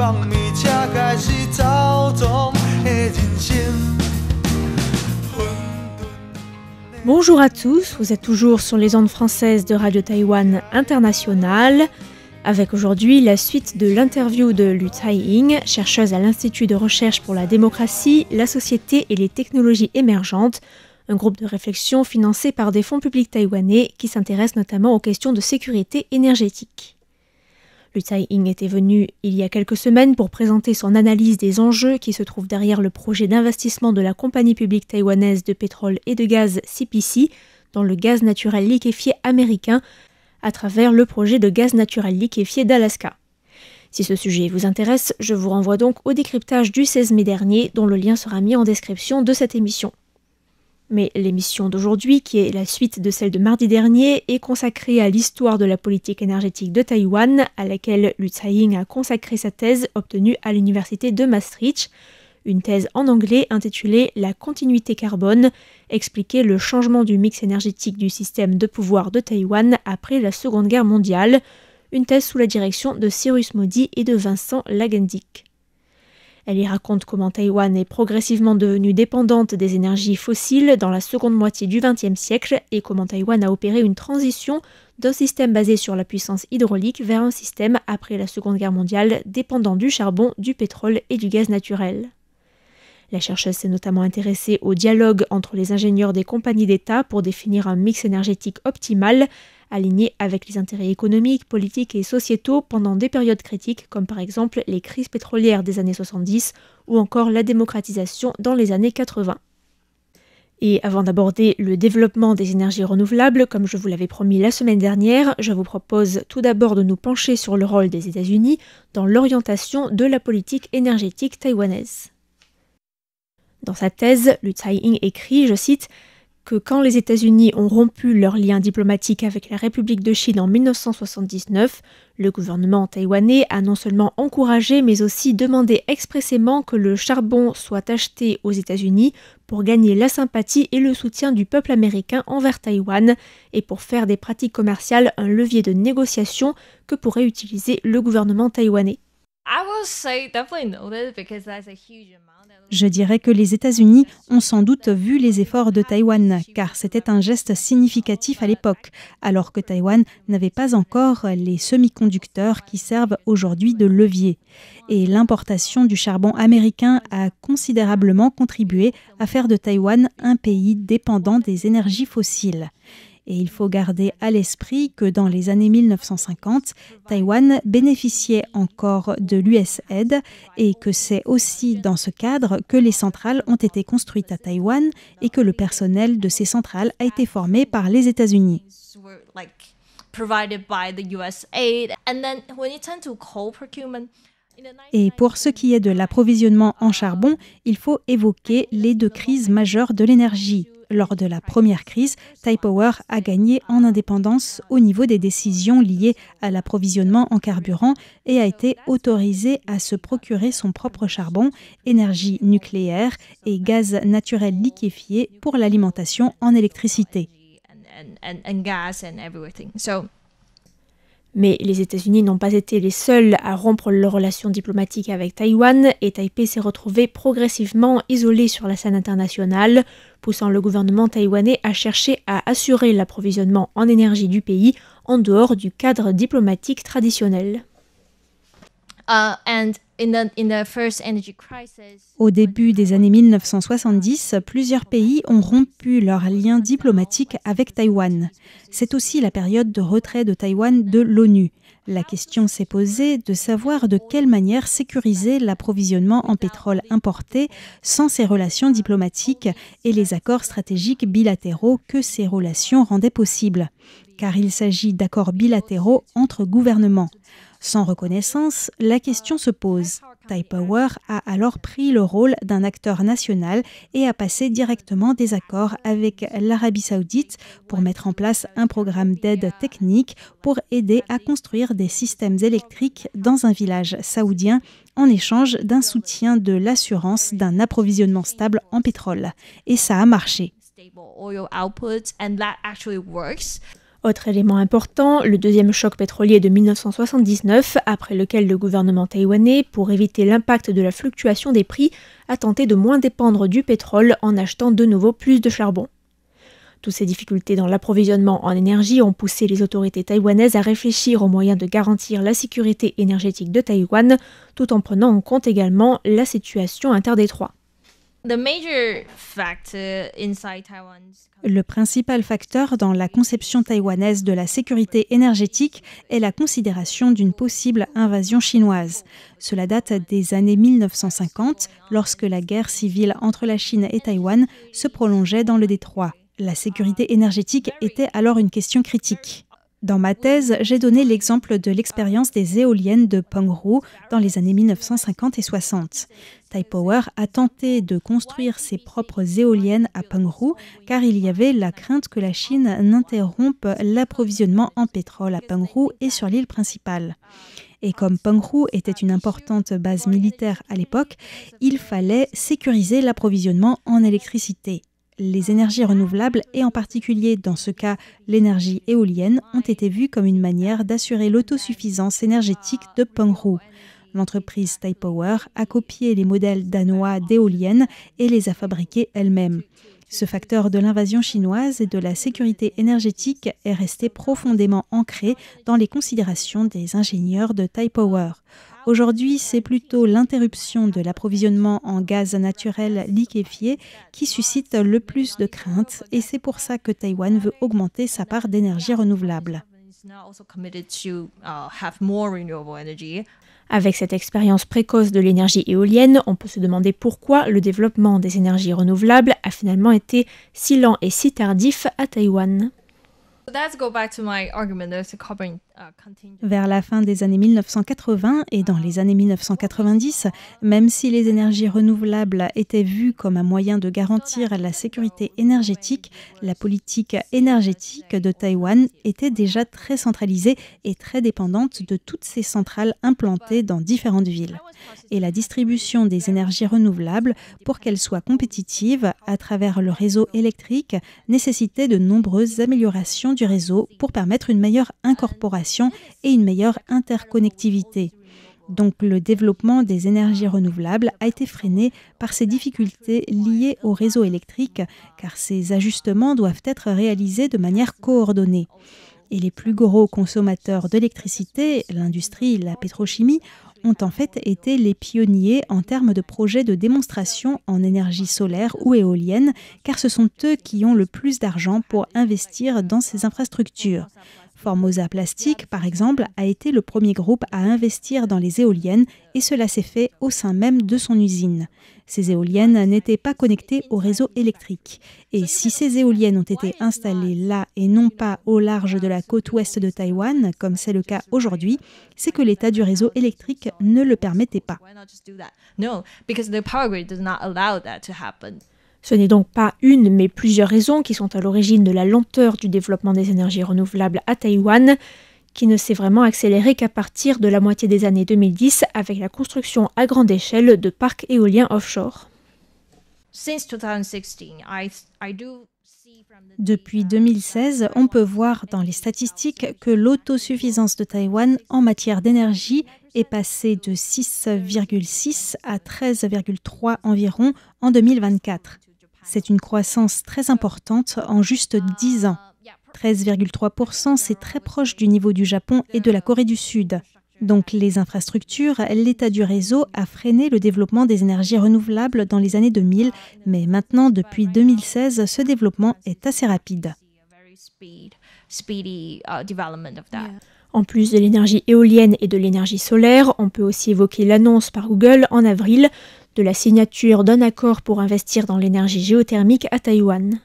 放弃车开始走总的人生。 Bonjour à tous, vous êtes toujours sur les ondes françaises de Radio Taïwan International, avec aujourd'hui la suite de l'interview de Lu Tsai-ying, chercheuse à l'Institut de recherche pour la démocratie, la société et les technologies émergentes, un groupe de réflexion financé par des fonds publics taïwanais qui s'intéresse notamment aux questions de sécurité énergétique. Lu Tsai-ying était venu il y a quelques semaines pour présenter son analyse des enjeux qui se trouvent derrière le projet d'investissement de la compagnie publique taïwanaise de pétrole et de gaz CPC dans le gaz naturel liquéfié américain à travers le projet de gaz naturel liquéfié d'Alaska. Si ce sujet vous intéresse, je vous renvoie donc au décryptage du 16 mai dernier dont le lien sera mis en description de cette émission. Mais l'émission d'aujourd'hui, qui est la suite de celle de mardi dernier, est consacrée à l'histoire de la politique énergétique de Taïwan, à laquelle Lu Tsai-ying a consacré sa thèse obtenue à l'université de Maastricht, une thèse en anglais intitulée « La continuité carbone », expliquer le changement du mix énergétique du système de pouvoir de Taïwan après la Seconde Guerre mondiale, une thèse sous la direction de Cyrus Modi et de Vincent Lagendyk. Elle y raconte comment Taïwan est progressivement devenue dépendante des énergies fossiles dans la seconde moitié du XXe siècle et comment Taïwan a opéré une transition d'un système basé sur la puissance hydraulique vers un système après la Seconde Guerre mondiale dépendant du charbon, du pétrole et du gaz naturel. La chercheuse s'est notamment intéressée au dialogue entre les ingénieurs des compagnies d'État pour définir un mix énergétique optimal, aligné avec les intérêts économiques, politiques et sociétaux pendant des périodes critiques comme par exemple les crises pétrolières des années 70 ou encore la démocratisation dans les années 80. Et avant d'aborder le développement des énergies renouvelables, comme je vous l'avais promis la semaine dernière, je vous propose tout d'abord de nous pencher sur le rôle des États-Unis dans l'orientation de la politique énergétique taïwanaise. Dans sa thèse, Lu Tsai-ying écrit, je cite, que quand les États-Unis ont rompu leurs liens diplomatiques avec la République de Chine en 1979, le gouvernement taïwanais a non seulement encouragé mais aussi demandé expressément que le charbon soit acheté aux États-Unis pour gagner la sympathie et le soutien du peuple américain envers Taïwan et pour faire des pratiques commerciales un levier de négociation que pourrait utiliser le gouvernement taïwanais. Je dirais que les États-Unis ont sans doute vu les efforts de Taïwan, car c'était un geste significatif à l'époque, alors que Taïwan n'avait pas encore les semi-conducteurs qui servent aujourd'hui de levier. Et l'importation du charbon américain a considérablement contribué à faire de Taïwan un pays dépendant des énergies fossiles. Et il faut garder à l'esprit que dans les années 1950, Taïwan bénéficiait encore de l'US-Aid et que c'est aussi dans ce cadre que les centrales ont été construites à Taïwan et que le personnel de ces centrales a été formé par les États-Unis. Et pour ce qui est de l'approvisionnement en charbon, il faut évoquer les deux crises majeures de l'énergie. Lors de la première crise, Taipower a gagné en indépendance au niveau des décisions liées à l'approvisionnement en carburant et a été autorisé à se procurer son propre charbon, énergie nucléaire et gaz naturel liquéfié pour l'alimentation en électricité. Mais les États-Unis n'ont pas été les seuls à rompre leurs relations diplomatiques avec Taïwan et Taipei s'est retrouvé progressivement isolé sur la scène internationale, poussant le gouvernement taïwanais à chercher à assurer l'approvisionnement en énergie du pays en dehors du cadre diplomatique traditionnel. Au début des années 1970, plusieurs pays ont rompu leurs liens diplomatiques avec Taïwan. C'est aussi la période de retrait de Taïwan de l'ONU. La question s'est posée de savoir de quelle manière sécuriser l'approvisionnement en pétrole importé sans ces relations diplomatiques et les accords stratégiques bilatéraux que ces relations rendaient possibles. Car il s'agit d'accords bilatéraux entre gouvernements. Sans reconnaissance, la question se pose. Taipower a alors pris le rôle d'un acteur national et a passé directement des accords avec l'Arabie saoudite pour mettre en place un programme d'aide technique pour aider à construire des systèmes électriques dans un village saoudien en échange d'un soutien de l'assurance d'un approvisionnement stable en pétrole. Et ça a marché. Autre élément important, le deuxième choc pétrolier de 1979, après lequel le gouvernement taïwanais, pour éviter l'impact de la fluctuation des prix, a tenté de moins dépendre du pétrole en achetant de nouveau plus de charbon. Toutes ces difficultés dans l'approvisionnement en énergie ont poussé les autorités taïwanaises à réfléchir aux moyens de garantir la sécurité énergétique de Taïwan, tout en prenant en compte également la situation interdétroit. Le principal facteur dans la conception taïwanaise de la sécurité énergétique est la considération d'une possible invasion chinoise. Cela date des années 1950, lorsque la guerre civile entre la Chine et Taïwan se prolongeait dans le détroit. La sécurité énergétique était alors une question critique. Dans ma thèse, j'ai donné l'exemple de l'expérience des éoliennes de Penghu dans les années 1950 et 60. Taipower a tenté de construire ses propres éoliennes à Penghu car il y avait la crainte que la Chine n'interrompe l'approvisionnement en pétrole à Penghu et sur l'île principale. Et comme Penghu était une importante base militaire à l'époque, il fallait sécuriser l'approvisionnement en électricité. Les énergies renouvelables, et en particulier dans ce cas l'énergie éolienne, ont été vues comme une manière d'assurer l'autosuffisance énergétique de Penghu. L'entreprise Taipower a copié les modèles danois d'éoliennes et les a fabriquées elle-même. Ce facteur de l'invasion chinoise et de la sécurité énergétique est resté profondément ancré dans les considérations des ingénieurs de Taipower. Aujourd'hui, c'est plutôt l'interruption de l'approvisionnement en gaz naturel liquéfié qui suscite le plus de craintes et c'est pour ça que Taïwan veut augmenter sa part d'énergie renouvelable. Avec cette expérience précoce de l'énergie éolienne, on peut se demander pourquoi le développement des énergies renouvelables a finalement été si lent et si tardif à Taïwan. Vers la fin des années 1980 et dans les années 1990, même si les énergies renouvelables étaient vues comme un moyen de garantir la sécurité énergétique, la politique énergétique de Taïwan était déjà très centralisée et très dépendante de toutes ces centrales implantées dans différentes villes. Et la distribution des énergies renouvelables, pour qu'elles soient compétitives à travers le réseau électrique, nécessitait de nombreuses améliorations du réseau pour permettre une meilleure incorporation et une meilleure interconnectivité. Donc le développement des énergies renouvelables a été freiné par ces difficultés liées au réseau électrique, car ces ajustements doivent être réalisés de manière coordonnée. Et les plus gros consommateurs d'électricité, l'industrie, la pétrochimie, ont en fait été les pionniers en termes de projets de démonstration en énergie solaire ou éolienne, car ce sont eux qui ont le plus d'argent pour investir dans ces infrastructures. Formosa Plastic, par exemple, a été le premier groupe à investir dans les éoliennes et cela s'est fait au sein même de son usine. Ces éoliennes n'étaient pas connectées au réseau électrique. Et si ces éoliennes ont été installées là et non pas au large de la côte ouest de Taïwan, comme c'est le cas aujourd'hui, c'est que l'état du réseau électrique ne le permettait pas. Ce n'est donc pas une, mais plusieurs raisons qui sont à l'origine de la lenteur du développement des énergies renouvelables à Taïwan, qui ne s'est vraiment accéléré qu'à partir de la moitié des années 2010 avec la construction à grande échelle de parcs éoliens offshore. Depuis 2016, on peut voir dans les statistiques que l'autosuffisance de Taïwan en matière d'énergie est passée de 6,6 à 13,3 environ en 2024. C'est une croissance très importante en juste 10 ans. 13,3%, c'est très proche du niveau du Japon et de la Corée du Sud. Donc les infrastructures, l'état du réseau a freiné le développement des énergies renouvelables dans les années 2000, mais maintenant, depuis 2016, ce développement est assez rapide. En plus de l'énergie éolienne et de l'énergie solaire, on peut aussi évoquer l'annonce par Google en avril de la signature d'un accord pour investir dans l'énergie géothermique à Taïwan.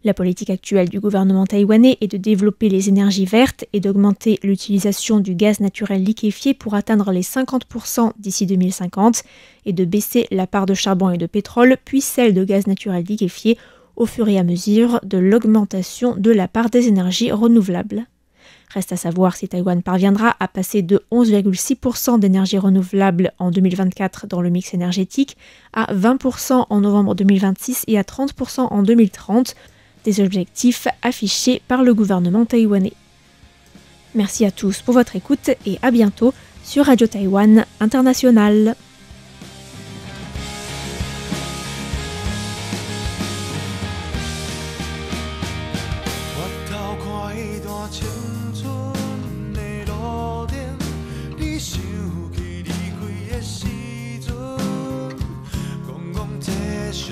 La politique actuelle du gouvernement taïwanais est de développer les énergies vertes et d'augmenter l'utilisation du gaz naturel liquéfié pour atteindre les 50% d'ici 2050 et de baisser la part de charbon et de pétrole, puis celle de gaz naturel liquéfié au fur et à mesure de l'augmentation de la part des énergies renouvelables. Reste à savoir si Taïwan parviendra à passer de 11,6% d'énergie renouvelable en 2024 dans le mix énergétique à 20% en novembre 2026 et à 30% en 2030, des objectifs affichés par le gouvernement taïwanais. Merci à tous pour votre écoute et à bientôt sur Radio Taïwan International.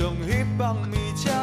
上迄放暝车